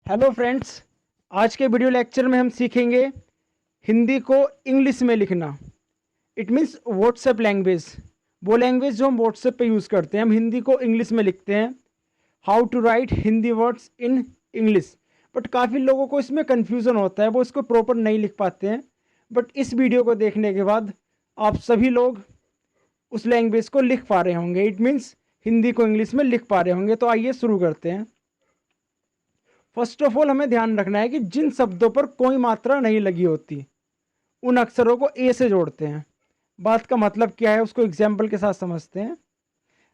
Hello friends, आज के video lecture में हम सीखेंगे हिंदी को इंग्लिश में लिखना। इट मीन्स व्हाट्सएप लैंग्वेज, वो लैंग्वेज जो हम व्हाट्सएप पे यूज़ करते हैं। हम हिंदी को इंग्लिश में लिखते हैं। How to write Hindi words in English. But काफ़ी लोगों को इसमें कन्फ्यूज़न होता है, वो इसको प्रॉपर नहीं लिख पाते हैं। बट इस वीडियो को देखने के बाद आप सभी लोग उस लैंग्वेज को लिख पा रहे होंगे। इट मीन्स हिंदी को इंग्लिश में लिख पा रहे होंगे। तो आइए शुरू करते हैं। फर्स्ट ऑफ ऑल हमें ध्यान रखना है कि जिन शब्दों पर कोई मात्रा नहीं लगी होती उन अक्षरों को ए से जोड़ते हैं। बात का मतलब क्या है उसको एग्जाम्पल के साथ समझते हैं।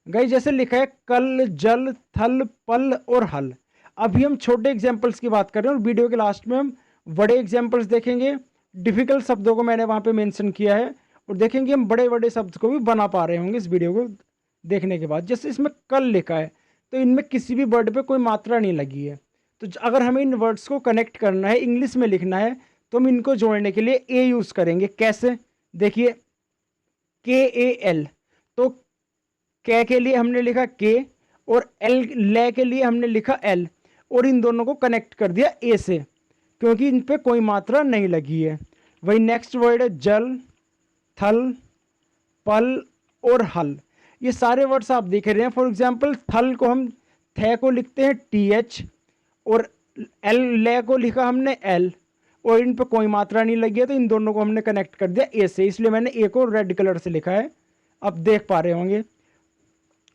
गई जैसे लिखा है कल, जल, थल, पल और हल। अभी हम छोटे एग्जाम्पल्स की बात कर रहे हैं और वीडियो के लास्ट में हम बड़े एग्जाम्पल्स देखेंगे। डिफिकल्ट शब्दों को मैंने वहाँ पे मेंशन किया है और देखेंगे हम बड़े बड़े शब्द को भी बना पा रहे होंगे इस वीडियो को देखने के बाद। जैसे इसमें कल लिखा है तो इनमें किसी भी वर्ड पे कोई मात्रा नहीं लगी है। तो अगर हमें इन वर्ड्स को कनेक्ट करना है, इंग्लिश में लिखना है, तो हम इनको जोड़ने के लिए ए यूज़ करेंगे। कैसे? देखिए के ए एल। तो कै के लिए हमने लिखा के और एल ले के लिए हमने लिखा एल और इन दोनों को कनेक्ट कर दिया ए से, क्योंकि इन पे कोई मात्रा नहीं लगी है। वही नेक्स्ट वर्ड है जल, थल, पल और हल। ये सारे वर्ड्स आप देख रहे हैं। फॉर एग्जाम्पल थल को हम थे को लिखते हैं टी एच और एल ले को लिखा हमने एल और इन पे कोई मात्रा नहीं लगी है, तो इन दोनों को हमने कनेक्ट कर दिया ए से। इसलिए मैंने ए को रेड कलर से लिखा है, आप देख पा रहे होंगे।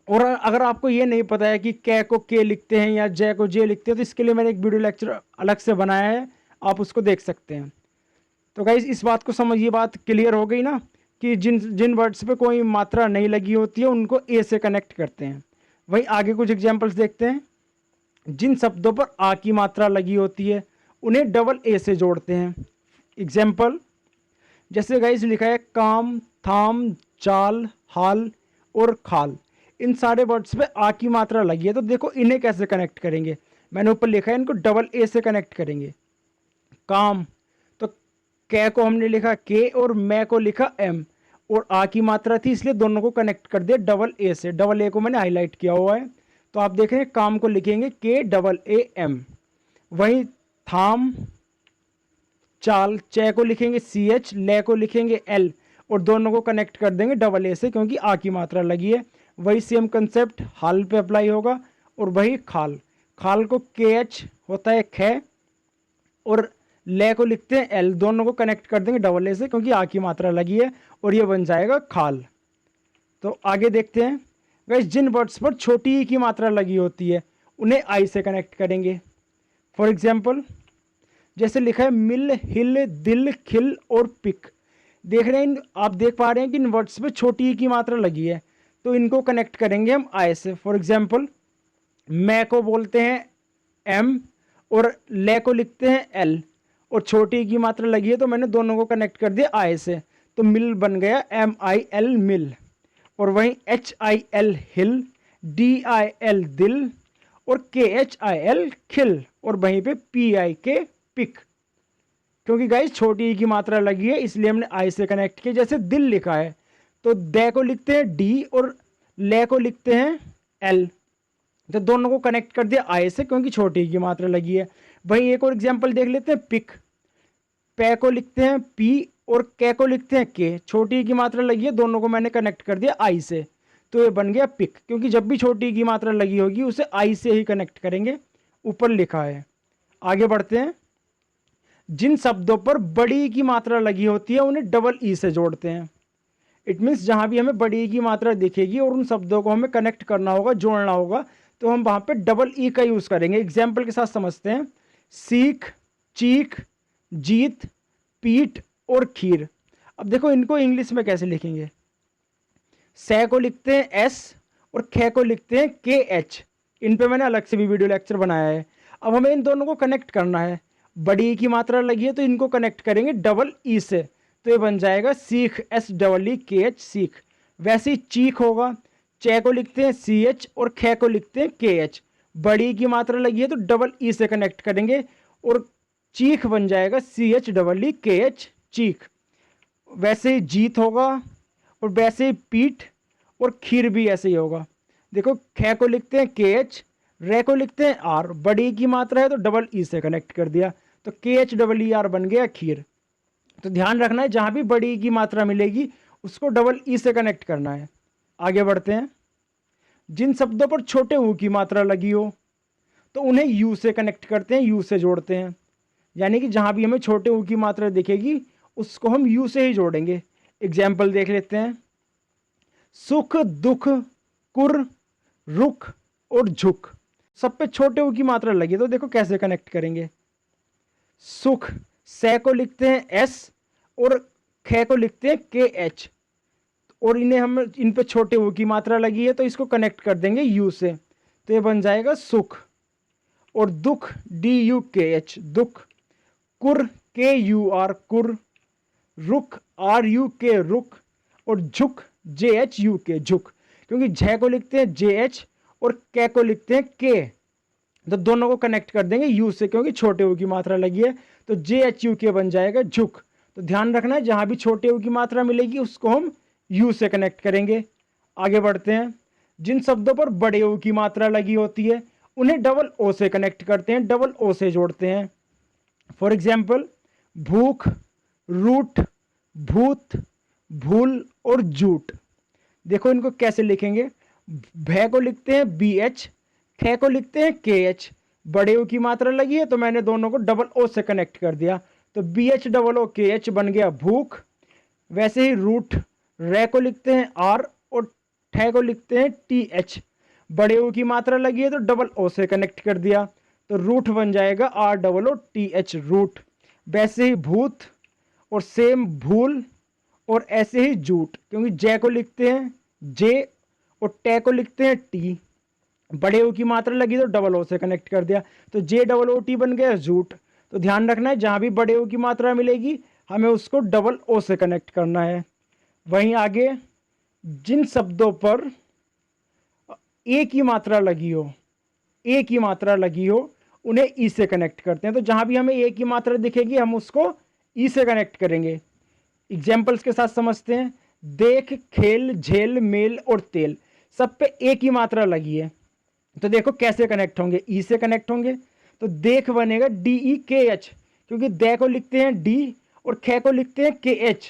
और अगर आपको ये नहीं पता है कि कै को के लिखते हैं या जय को जे लिखते हैं, तो इसके लिए मैंने एक वीडियो लेक्चर अलग से बनाया है, आप उसको देख सकते हैं। तो गाइस इस बात को समझ, ये बात क्लियर हो गई ना कि जिन जिन वर्ड्स पे कोई मात्रा नहीं लगी होती है उनको ए से कनेक्ट करते हैं। वहीं आगे कुछ एग्जाम्पल्स देखते हैं। जिन शब्दों पर आ की मात्रा लगी होती है उन्हें डबल ए से जोड़ते हैं। एग्जाम्पल जैसे गाइस लिखा है काम, थाम, चाल, हाल और खाल। इन सारे वर्ड्स पे आ की मात्रा लगी है, तो देखो इन्हें कैसे कनेक्ट करेंगे। मैंने ऊपर लिखा है इनको डबल ए से कनेक्ट करेंगे। काम, तो कै को हमने लिखा के और मैं को लिखा एम और आ की मात्रा थी, इसलिए दोनों को कनेक्ट कर दिया डबल ए से। डबल ए को मैंने हाईलाइट किया हुआ है, तो आप देख रहे हैं काम को लिखेंगे के डबल ए एम। वहीं थाम, चाल, चे को लिखेंगे सी एच, ले को लिखेंगे एल और दोनों को कनेक्ट कर देंगे डबल ए से, क्योंकि आ की मात्रा लगी है। वही सेम कंसेप्ट हाल पे अप्लाई होगा। और वही खाल, खाल को के एच होता है खे और ले को लिखते हैं एल, दोनों को कनेक्ट कर देंगे डबल ए से, क्योंकि आ की मात्रा लगी है और ये बन जाएगा खाल। तो आगे देखते हैं। गाइस जिन वर्ड्स पर छोटी ई की मात्रा लगी होती है उन्हें आई से कनेक्ट करेंगे। फॉर एग्जाम्पल जैसे लिखा है मिल, हिल, दिल, खिल और पिक। देख रहे हैं, आप देख पा रहे हैं कि इन वर्ड्स पे छोटी ई की मात्रा लगी है, तो इनको कनेक्ट करेंगे हम आई से। फॉर एग्जाम्पल मैं को बोलते हैं एम और ले को लिखते हैं एल और छोटी ई की मात्रा लगी है, तो मैंने दोनों को कनेक्ट कर दिया आई से, तो मिल बन गया एम आई एल मिल। और वहीं H I L hill, D I L दिल और के एच आई एल खिल और वहीं पे पी आई के पिक। क्योंकि गाइस छोटी ई की मात्रा लगी है इसलिए हमने आई से कनेक्ट किया। जैसे दिल लिखा है तो दे को लिखते हैं डी और ले को लिखते हैं एल, तो दोनों को कनेक्ट कर दिया आई से, क्योंकि छोटी ई की मात्रा लगी है। वहीं एक और एग्जाम्पल देख लेते हैं पिक। पे को लिखते हैं पी और के को लिखते हैं के, छोटी ई की मात्रा लगी है, दोनों को मैंने कनेक्ट कर दिया आई से, तो ये बन गया पिक। क्योंकि जब भी छोटी ई की मात्रा लगी होगी उसे आई से ही कनेक्ट करेंगे, ऊपर लिखा है। आगे बढ़ते हैं। जिन शब्दों पर बड़ी ई की मात्रा लगी होती है उन्हें डबल ई से जोड़ते हैं। इट मीन्स जहाँ भी हमें बड़ी ई की मात्रा दिखेगी और उन शब्दों को हमें कनेक्ट करना होगा, जोड़ना होगा, तो हम वहाँ पे डबल ई का यूज़ करेंगे। एग्जाम्पल के साथ समझते हैं। सीख, चीख, जीत, पीठ और खीर। अब देखो इनको इंग्लिश में कैसे लिखेंगे। से को लिखते हैं एस और खे को लिखते हैं के एच। इन पे मैंने अलग से भी वीडियो लेक्चर बनाया है। अब हमें इन दोनों को कनेक्ट करना है। बड़ी ई की मात्रा लगी है तो इनको कनेक्ट करेंगे डबल ई से, तो ये बन जाएगा सीख, एस डबल ई के एच सीख। वैसे ही चीख होगा, चे को लिखते हैं सी एच और खे को लिखते हैं के एच। बड़ी ई की मात्रा लगी है तो डबल ई से कनेक्ट करेंगे और चीख बन जाएगा सी एच डबल ई के एच चीख। वैसे ही जीत होगा और वैसे ही पीठ और खीर भी ऐसे ही होगा। देखो खे को लिखते हैं के एच, रे को लिखते हैं आर, बड़ी ई की मात्रा है तो डबल ई से कनेक्ट कर दिया, तो के एच डबल ई आर बन गया खीर। तो ध्यान रखना है जहां भी बड़ी ई की मात्रा मिलेगी उसको डबल ई से कनेक्ट करना है। आगे बढ़ते हैं। जिन शब्दों पर छोटे ऊ की मात्रा लगी हो तो उन्हें यू से कनेक्ट करते हैं, यू से जोड़ते हैं। यानी कि जहां भी हमें छोटे ऊ की मात्रा दिखेगी उसको हम यू से ही जोड़ेंगे। एग्जाम्पल देख लेते हैं। सुख, दुख, कुर, रुख और झुक, सब पे छोटे ऊ की मात्रा लगी, तो देखो कैसे कनेक्ट करेंगे। सुख, से को लिखते हैं एस और खे को लिखते हैं के एच, और इन्हें हम इन पे छोटे ऊ की मात्रा लगी है तो इसको कनेक्ट कर देंगे यू से, तो ये बन जाएगा सुख। और दुख, डी यू के एच दुख, कुर, के यू आर कुर, रुख, आर यू के रुख, और झुक, जे एच यू के झुक। क्योंकि झ को लिखते हैं जे एच और कै को लिखते हैं के, तो दोनों को कनेक्ट कर देंगे यू से, क्योंकि छोटे ऊ की मात्रा लगी है, तो जे एच यू के बन जाएगा झुक। तो ध्यान रखना है जहां भी छोटे ऊ की मात्रा मिलेगी उसको हम यू से कनेक्ट करेंगे। आगे बढ़ते हैं। जिन शब्दों पर बड़े ऊ की मात्रा लगी होती है उन्हें डबल ओ से कनेक्ट करते हैं, डबल ओ से जोड़ते हैं। फॉर एग्जाम्पल भूख, रूठ, भूत, भूल और जूट। देखो इनको कैसे लिखेंगे। भय को लिखते हैं बी एच, खे को लिखते हैं के एच, बड़े ओ की मात्रा लगी है तो मैंने दोनों को डबल ओ से कनेक्ट कर दिया, तो बी एच डबल ओ के एच बन गया भूख। वैसे ही रूठ, रे को लिखते हैं आर और ठे को लिखते हैं टी एच, बड़े ओ की मात्रा लगी है तो डबल ओ से कनेक्ट कर दिया, तो रूठ बन जाएगा R double O T H रूठ। वैसे ही भूत और सेम भूल, और ऐसे ही जूट, क्योंकि जे को लिखते हैं जे और टे को लिखते हैं टी, बड़े ओ की मात्रा लगी तो डबल ओ से कनेक्ट कर दिया, तो जे डबल ओ टी बन गया जूट। तो ध्यान रखना है जहां भी बड़े ओ की मात्रा मिलेगी हमें उसको डबल ओ से कनेक्ट करना है। वहीं आगे जिन शब्दों पर ए की मात्रा लगी हो, ए की मात्रा लगी हो उन्हें ई से कनेक्ट करते हैं, तो जहां भी हमें ए की मात्रा दिखेगी हम उसको ई से कनेक्ट करेंगे। एग्जाम्पल्स के साथ समझते हैं। देख, खेल, झेल, मेल और तेल, सब पे ए की मात्रा लगी है, तो देखो कैसे कनेक्ट होंगे, ई से कनेक्ट होंगे। तो देख बनेगा डी ई के एच, क्योंकि दे को लिखते हैं डी और खे को लिखते हैं के एच,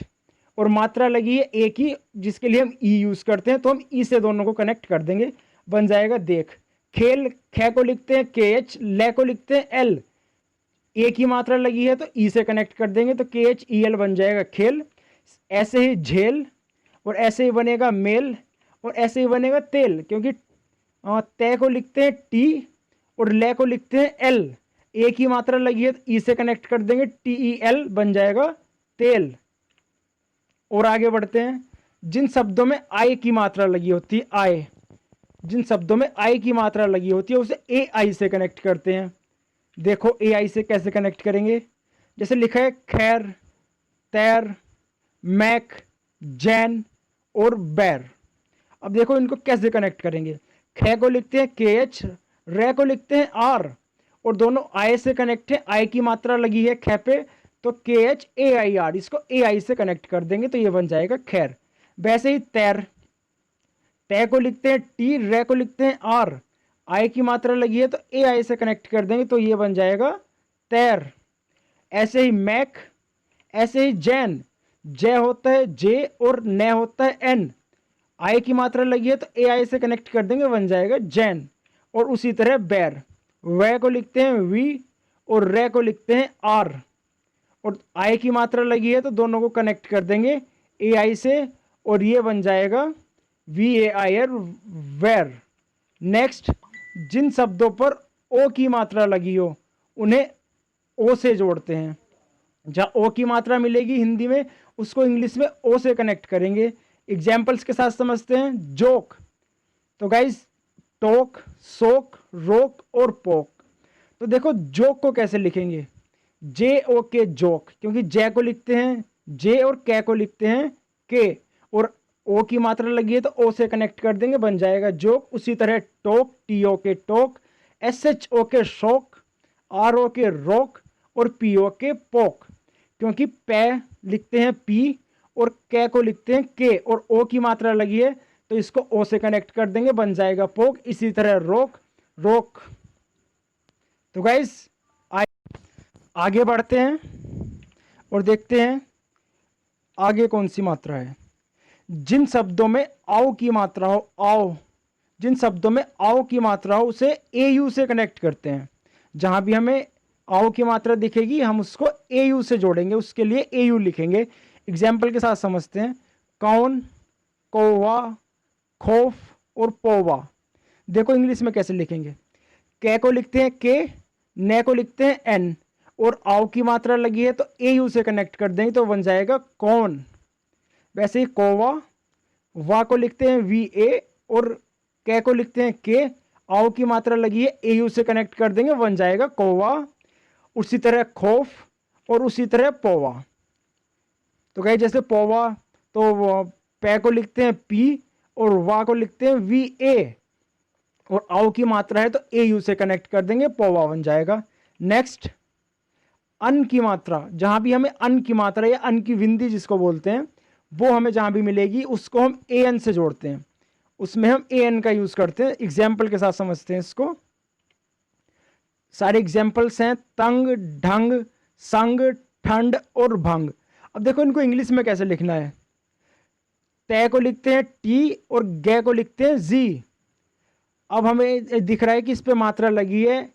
और मात्रा लगी है ए की जिसके लिए हम ई यूज करते हैं, तो हम ई से दोनों को कनेक्ट कर देंगे, बन जाएगा देख। खेल, खे को लिखते हैं के एच, ले को लिखते हैं एल, ए की मात्रा लगी है तो ई से कनेक्ट कर देंगे, तो के एच ई एल बन जाएगा खेल। ऐसे ही झेल, और ऐसे ही बनेगा मेल, और ऐसे ही बनेगा तेल, क्योंकि तय को लिखते हैं टी और ले को लिखते हैं एल, ए की मात्रा लगी है तो ई से कनेक्ट कर देंगे, टी ई एल बन जाएगा तेल। और आगे बढ़ते हैं। जिन शब्दों में आई की मात्रा लगी होती है, आई, जिन शब्दों में आई की मात्रा लगी होती है उसे ए आई से कनेक्ट करते हैं। देखो ए आई से कैसे कनेक्ट करेंगे। जैसे लिखा है खैर, तैर, मैक, जैन और बैर। अब देखो इनको कैसे कनेक्ट करेंगे। खे को लिखते हैं के एच, रे को लिखते हैं आर, और दोनों आई से कनेक्ट है, आई की मात्रा लगी है खे पे तो के एच ए आई आर, इसको ए आई से कनेक्ट कर देंगे तो ये बन जाएगा खैर। वैसे ही तैर, तय को लिखते हैं टी, रे को लिखते हैं आर, आई की मात्रा लगी है तो ए आई से कनेक्ट कर देंगे तो ये बन जाएगा तैर। ऐसे ही मैक, ऐसे ही जैन, जय होता है जे और न होता है एन, आई की मात्रा लगी है तो ए आई से कनेक्ट कर देंगे, बन जाएगा जैन। और उसी तरह बैर, वै को लिखते हैं वी और रे को लिखते हैं आर, और आई की मात्रा लगी है तो दोनों को कनेक्ट कर देंगे ए आई से, और ये बन जाएगा वी ए आई आर वेर। नेक्स्ट, जिन शब्दों पर ओ की मात्रा लगी हो उन्हें ओ से जोड़ते हैं। जहाँ ओ की मात्रा मिलेगी हिंदी में उसको इंग्लिश में ओ से कनेक्ट करेंगे। एग्जाम्पल्स के साथ समझते हैं। जोक, तो गाइज टोक, सोक, रोक और पोक। तो देखो जोक को कैसे लिखेंगे। जे ओ के जोक, क्योंकि जे को लिखते हैं जे और के को लिखते हैं के, और ओ की मात्रा लगी है तो ओ से कनेक्ट कर देंगे, बन जाएगा जोक। उसी तरह टोक, टी ओ के टोक, एस एच ओ के शोक, आर ओ के रोक और पी ओ के पोक, क्योंकि पे लिखते हैं पी और के को लिखते हैं के, और ओ की मात्रा लगी है तो इसको ओ से कनेक्ट कर देंगे, बन जाएगा पोक। इसी तरह रोक, रोक। तो गाइस आगे बढ़ते हैं और देखते हैं आगे कौन सी मात्रा है। जिन शब्दों में आओ की मात्रा हो, आओ, जिन शब्दों में आओ की मात्रा हो उसे ए यू से कनेक्ट करते हैं। जहां भी हमें आओ की मात्रा दिखेगी हम उसको ए यू से जोड़ेंगे, उसके लिए ए यू लिखेंगे। एग्जाम्पल के साथ समझते हैं। कौन, कौवा, खौफ और पौवा। देखो इंग्लिश में कैसे लिखेंगे। कै को लिखते हैं के, ने को लिखते हैं एन, और आओ की मात्रा लगी है तो ए यू से कनेक्ट कर देंगे तो बन जाएगा कौन। वैसे ही कौवा, वा को लिखते हैं वी ए और कै को लिखते हैं के, आओ की मात्रा लगी है ए यू से कनेक्ट कर देंगे बन जाएगा कौवा। उसी तरह खौफ और उसी तरह पौवा। तो कहे जैसे पौवा तो पै को लिखते हैं पी और वा को लिखते हैं वी ए, और आओ की मात्रा है तो ए यू से कनेक्ट कर देंगे पौवा बन जाएगा। नेक्स्ट, अन की मात्रा। जहां भी हमें अन की मात्रा या अन की विंदी जिसको बोलते हैं वो हमें जहां भी मिलेगी उसको हम ए एन से जोड़ते हैं, उसमें हम ए एन का यूज करते हैं। एग्जाम्पल के साथ समझते हैं इसको। सारे एग्जाम्पल्स हैं तंग, ढंग, संग, ठंड और भंग। अब देखो इनको इंग्लिश में कैसे लिखना है। तय को लिखते हैं टी और गे को लिखते हैं जी। अब हमें दिख रहा है कि इस पे मात्रा लगी है,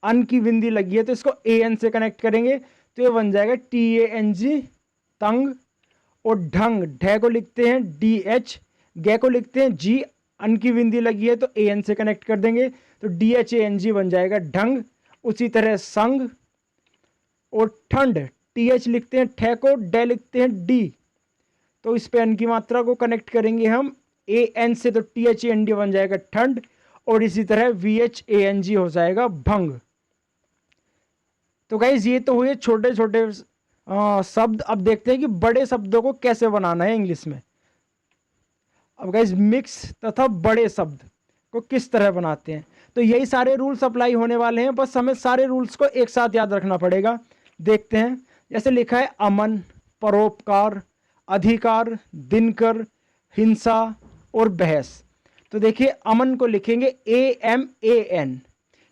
अन की बिंदी लगी है, तो इसको ए एन से कनेक्ट करेंगे तो ये बन जाएगा टी ए एन जी, तंग। और ढंग, ढे को लिखते हैं डी एच, गे को लिखते हैं जी, अन की बिंदी लगी है तो ए एन से कनेक्ट कर देंगे तो D H A N G बन जाएगा ढंग। उसी तरह संग और ठंड, टी एच लिखते हैं ठे को, डे लिखते हैं डी, तो इस पे एन की मात्रा को कनेक्ट करेंगे हम ए एन से तो T H A N D बन जाएगा ठंड। और इसी तरह V H A N G हो जाएगा भंग। तो गाइज ये तो हुए छोटे छोटे शब्द। अब देखते हैं कि बड़े शब्दों को कैसे बनाना है इंग्लिश में। अब गाइज मिक्स तथा बड़े शब्द को किस तरह बनाते हैं, तो यही सारे रूल्स अप्लाई होने वाले हैं, बस हमें सारे रूल्स को एक साथ याद रखना पड़ेगा। देखते हैं, जैसे लिखा है अमन, परोपकार, अधिकार, दिनकर, हिंसा और बहस। तो देखिए अमन को लिखेंगे ए एम ए एन,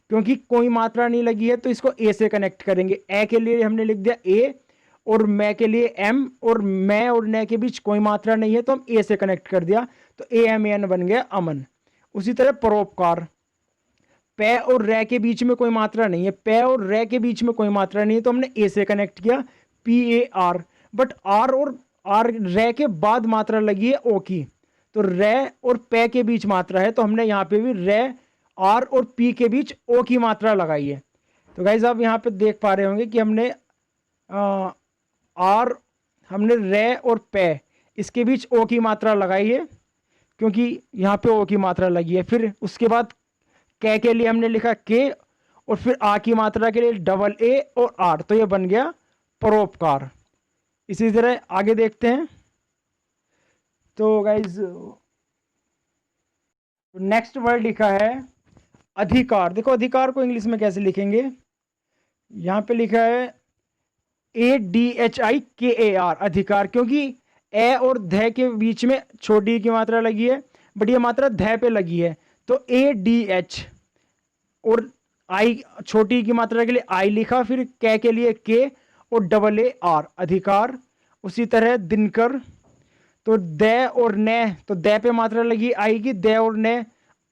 क्योंकि कोई मात्रा नहीं लगी है तो इसको ए से कनेक्ट करेंगे। ए के लिए हमने लिख दिया ए, और मैं के लिए एम, और मैं और ने के बीच कोई मात्रा नहीं है तो हम ए से कनेक्ट कर दिया तो ए एम ए एन बन गया अमन। उसी तरह परोपकार, पे और रे के बीच में कोई मात्रा नहीं है, पे और रे के बीच में कोई मात्रा नहीं है तो हमने ए से कनेक्ट किया P A R. But R और आर रे के बाद मात्रा लगी है ओ की, तो रे और पे के बीच मात्रा है तो हमने यहाँ पे भी रे, आर और पी के बीच ओ की मात्रा लगाई है। तो गाइज आप यहाँ पे देख पा रहे होंगे कि हमने आर, हमने रे और पे इसके बीच ओ की मात्रा लगाई है क्योंकि यहाँ पे ओ की मात्रा लगी है। फिर उसके बाद कै के लिए हमने लिखा के, और फिर आ की मात्रा के लिए डबल ए और आर, तो ये बन गया परोपकार। इसी तरह आगे देखते हैं। तो गाइज नेक्स्ट वर्ड लिखा है अधिकार। देखो अधिकार को इंग्लिश में कैसे लिखेंगे। यहाँ पे लिखा है ए डी एच आई के ए आर, अधिकार, क्योंकि ए और ध के बीच में छोटी की मात्रा लगी है बट ये मात्रा ध पे लगी है तो ए डी एच, और आई छोटी की मात्रा के लिए आई लिखा, फिर कै के लिए के और डबल ए आर, अधिकार। उसी तरह दिनकर, तो दे और ने, तो दे पे मात्रा लगी आई की, दे और ने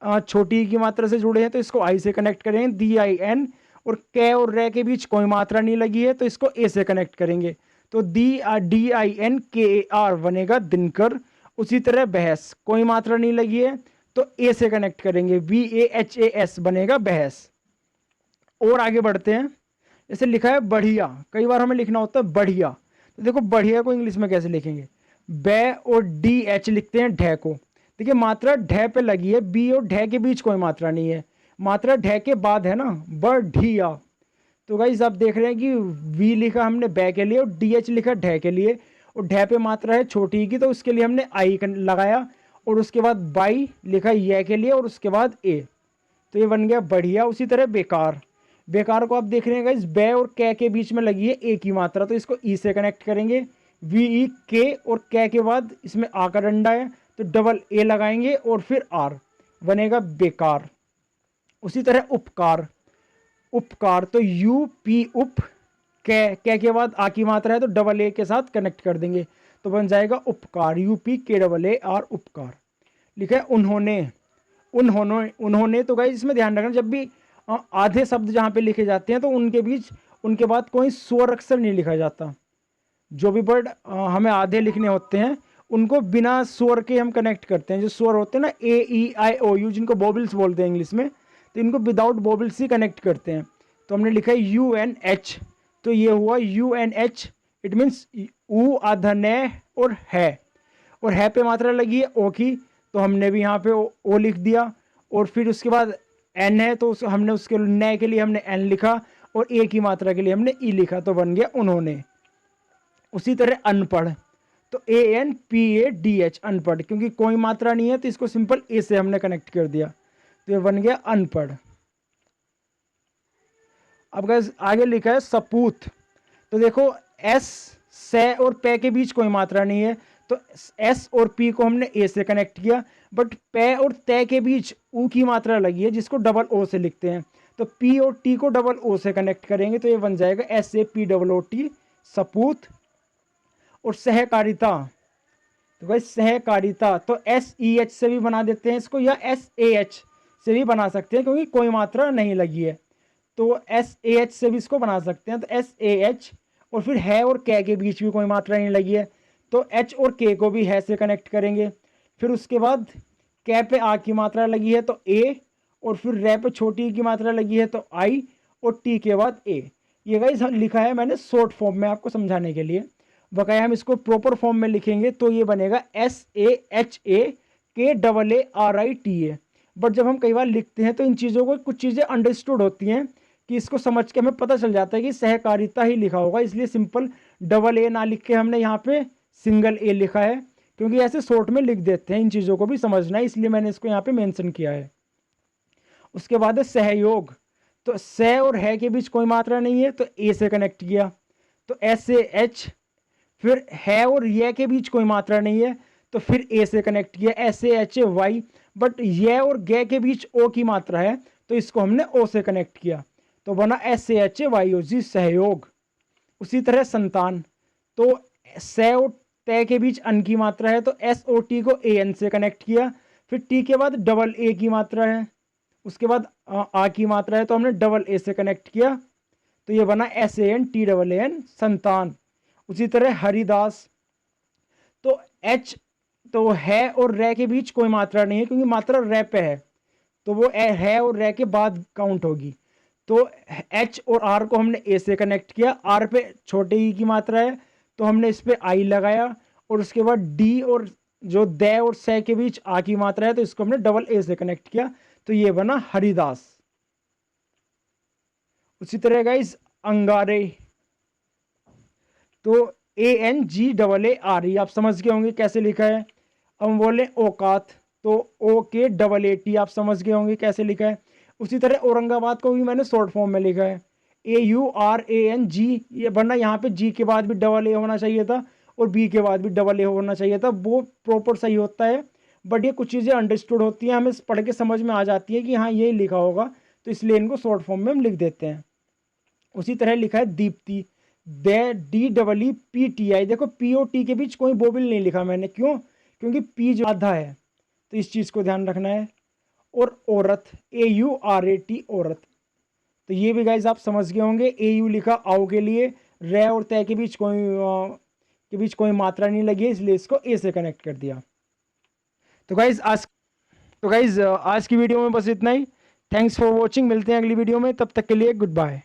छोटी की मात्रा से जुड़े हैं तो इसको आई से कनेक्ट करेंगे डी आई एन, और कै और रे के बीच कोई मात्रा नहीं लगी है तो इसको ए से कनेक्ट करेंगे तो डी आई एन के ए आर बनेगा दिनकर। उसी तरह बहस, कोई मात्रा नहीं लगी है तो ए से कनेक्ट करेंगे B A H A S बनेगा बहस। और आगे बढ़ते हैं, जैसे लिखा है बढ़िया, कई बार हमें लिखना होता है बढ़िया, तो देखो बढ़िया को इंग्लिश में कैसे लिखेंगे। बे और डी एच लिखते हैं ढे को, देखिए मात्रा ढे पे लगी है, बी और ढे के बीच कोई मात्रा नहीं है, मात्रा ढे के बाद है ना, बढ़िया। तो गाइस आप देख रहे हैं कि वी लिखा हमने बे के लिए और डी एच लिखा ढे के लिए, और ढे पे मात्रा है छोटी की तो उसके लिए हमने आई लगाया, और उसके बाद बाई लिखा ये के लिए और उसके बाद ए, तो ये बन गया बढ़िया। उसी तरह बेकार, बेकार को आप देख रहे हैं गाइस बे और कै के बीच में लगी है ए की मात्रा तो इसको ई से कनेक्ट करेंगे, वी ई के, और कै के बाद इसमें आ का डंडा है तो डबल ए लगाएंगे और फिर आर, बनेगा बेकार। उसी तरह उपकार, उपकार तो यू पी उप, कै के बाद आ की मात्रा है तो डबल ए के साथ कनेक्ट कर देंगे तो बन जाएगा उपकार, यू पी के डबल ए आर उपकार। लिखा है उन्होंने, उन्होंने तो गाइस इसमें ध्यान रखना जब भी आधे शब्द जहाँ पे लिखे जाते हैं तो उनके बीच उनके बाद कोई स्वर अक्षर नहीं लिखा जाता। जो भी वर्ड हमें आधे लिखने होते हैं उनको बिना स्वर के हम कनेक्ट करते हैं। जो स्वर होते हैं ना ए ई आई ओ यू, जिनको बॉबल्स बोलते हैं इंग्लिश में, तो इनको विदाउट बॉबल्स ही कनेक्ट करते हैं। तो हमने लिखा है यू एन एच, तो ये हुआ U N H, it means ऊ आधा ने और है पे मात्रा लगी है ओ की, तो हमने भी यहाँ पे ओ लिख दिया। और फिर उसके बाद एन है तो हमने उसके नए के लिए हमने एन लिखा और ए की मात्रा के लिए हमने ई लिखा, तो बन गया उन्होंने। उसी तरह अनपढ़, तो A N P A D H अनपढ़, क्योंकि कोई मात्रा नहीं है तो इसको सिंपल ए से हमने कनेक्ट कर दिया, तो ये बन गया अनपढ़। अब गाइस आगे लिखा है सपूत, तो देखो एस से और पे के बीच कोई मात्रा नहीं है तो एस और पी को हमने ए से कनेक्ट किया, बट पे और ते के बीच ऊ की मात्रा लगी है जिसको डबल ओ से लिखते हैं, तो पी और टी को डबल ओ से कनेक्ट करेंगे तो ये बन जाएगा S A P double O T सपूत। और सहकारिता, तो भाई सहकारिता तो एस ई एच से भी बना देते हैं इसको या एस ए एच से भी बना सकते हैं क्योंकि कोई मात्रा नहीं लगी है, तो एस ए एच से भी इसको बना सकते हैं। तो एस ए एच और फिर है और कै के बीच भी कोई मात्रा नहीं लगी है तो एच और के को भी है से कनेक्ट करेंगे। फिर उसके बाद कै पे आ की मात्रा लगी है तो ए, और फिर रे पे छोटी की मात्रा लगी है तो आई, और टी के बाद ए। ये गाइस लिखा है मैंने शॉर्ट फॉर्म में आपको समझाने के लिए, बकाया हम इसको प्रॉपर फॉर्म में लिखेंगे तो ये बनेगा एस ए एच ए के double A are I T A. But जब हम कई बार लिखते हैं तो इन चीज़ों को कुछ चीज़ें अंडरस्टूड होती हैं कि इसको समझ के हमें पता चल जाता है कि सहकारिता ही लिखा होगा, इसलिए सिंपल डबल ए ना लिख के हमने यहाँ पे सिंगल ए लिखा है, क्योंकि ऐसे शॉर्ट में लिख देते हैं, इन चीज़ों को भी समझना है इसलिए मैंने इसको यहाँ पे मेंशन किया है। उसके बाद है सहयोग, तो से और है के बीच कोई मात्रा नहीं है तो ए से कनेक्ट किया तो एस ए एच, फिर है और ये के बीच कोई मात्रा नहीं है तो फिर ए से कनेक्ट किया S A H A Y, but ये और गे के बीच ओ की मात्रा है तो इसको हमने ओ से कनेक्ट किया तो बना S A H A Y O G सहयोग। उसी तरह संतान, तो से और तय के बीच अन की मात्रा है तो एस ओ टी को ए एन से कनेक्ट किया, फिर टी के बाद डबल ए की मात्रा है, उसके बाद आ की मात्रा है तो हमने डबल ए से कनेक्ट किया तो ये बना S A N T double A N संतान। उसी तरह हरिदास, तो एच तो है और रे के बीच कोई मात्रा नहीं है क्योंकि मात्रा रे पे है तो वो है और रे के बाद काउंट होगी, तो एच और आर को हमने ए से कनेक्ट किया, आर पे छोटे ई की मात्रा है तो हमने इस पे आई लगाया, और उसके बाद डी और जो दे और से के बीच आ की मात्रा है तो इसको हमने डबल ए से कनेक्ट किया तो ये बना हरिदास। उसी तरह गाइस अंगारे, तो A N G double A R E, आप समझ गए होंगे कैसे लिखा है। अब हम बोले औकात, तो ओ के डबल ए टी, आप समझ गए होंगे कैसे लिखा है। उसी तरह औरंगाबाद को भी मैंने शॉर्ट फॉर्म में लिखा है A U R A N G, ये वरना यहाँ पे जी के बाद भी डबल ए होना चाहिए था और बी के बाद भी डबल ए होना चाहिए था, वो प्रॉपर सही होता है। बट ये कुछ चीज़ें अंडरस्टूड होती हैं, हमें पढ़ के समझ में आ जाती है कि हाँ ये लिखा होगा, तो इसलिए इनको शॉर्ट फॉर्म में हम लिख देते हैं। उसी तरह लिखा है Deepti, D double E P T I, देखो पी ओ टी के बीच कोई बोबिल नहीं लिखा मैंने, क्यों? क्योंकि पी जो आधा है तो इस चीज़ को ध्यान रखना है। और औरत, ए यू आर ए टी औरत, तो ये भी गाइज आप समझ गए होंगे, ए यू लिखा आओ के लिए, रे और तय के बीच कोई मात्रा नहीं लगी है इसलिए इसको ए से कनेक्ट कर दिया। तो गाइज आज की वीडियो में बस इतना ही। थैंक्स फॉर वॉचिंग, मिलते हैं अगली वीडियो में, तब तक के लिए गुड बाय।